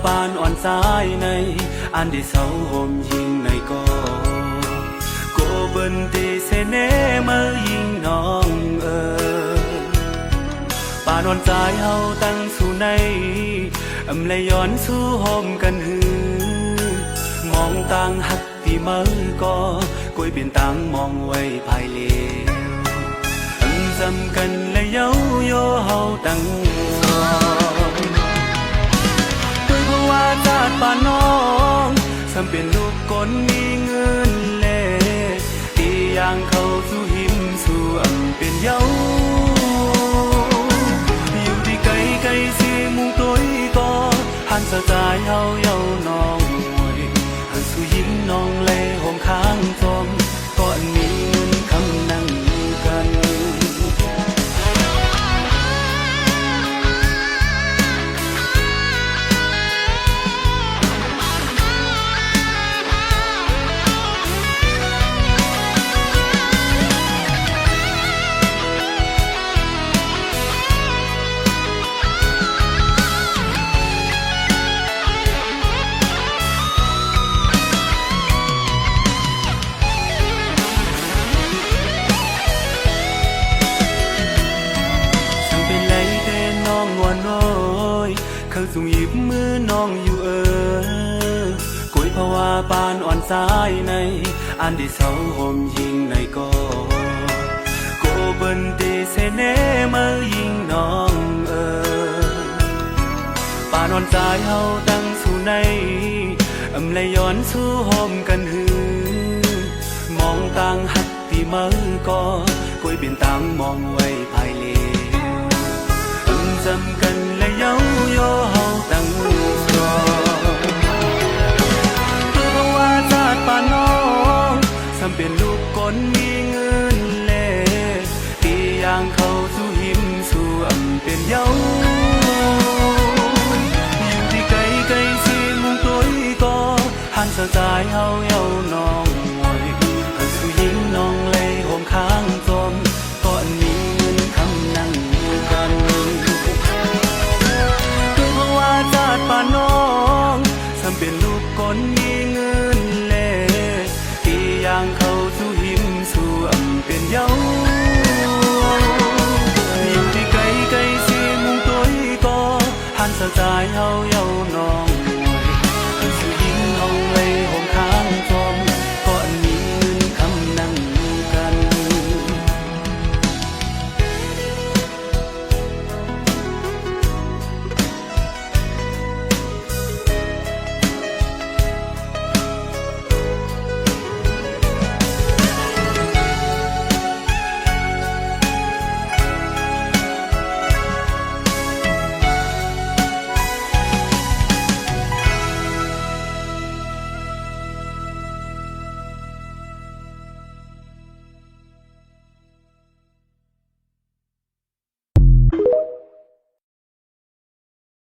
ปานอ่อนสายในอันที่เศร้าโหมยิงในก็เบิ่นตีเสเนมายิงน้องปานอ่อนสายเฮาตั้งสู่ในเลยย้อนสู่โฮมกันหือมองต่างหักที่มือก็กุยเปลี่ยนต่างมองไว้ภายเลวจำกันและเย้าโยเฮาตั้งสองด้วยเพราะว่าชาติป่านน้องสำเป็นลูกคนมีเงินเล่ที่ย่างเข้าสู่หิมสู่เป็นเย้าอยู่ที่ไกลไกลสิมุงตัวก็หันสะใจเฮาเย้าน้องมวยหันสู่ยิ้มน้องเล่ห่มข้างจมก็อันมีเงินคำนั่งกันเขาส่งหยิบมือน้องอยู่กุยเพราะว่าปานอ่อนสายในอันที่เศร้าโหมยิงในก็เบิ่นตีเสเนมายิงน้องปานอ่อนสายเฮาตั้งสู่ในเลยย้อนสู่โฮมกันหือมองต่างหักที่มือก็กุยเปลี่ยนต่างมองไว้ภายเลจำกันและเย้าโยเฮาตั้งรอเพราะว่าชาติป่านน้องสำเป็นลูกคนมีเงินเล่ที่ย่างเข้าสู่หิมสู่เป็นเย้าอยู่ที่ไกลไกลสิมุงตัวก็หันสะใจเฮาเย้าน้องมวยหันสู่ยิ้มน้องเล่ห่มข้างจมก็อันมีเงินคำนั่งกันป่านน้องสำเป็นลูกคนมีเงินเล่ที่ย่างเข้าสู่หิมสู่เป็นเย้าอยู่ที่ไกลไกลสิมุงตัวก็หันสะใจเฮาเย้าน้อง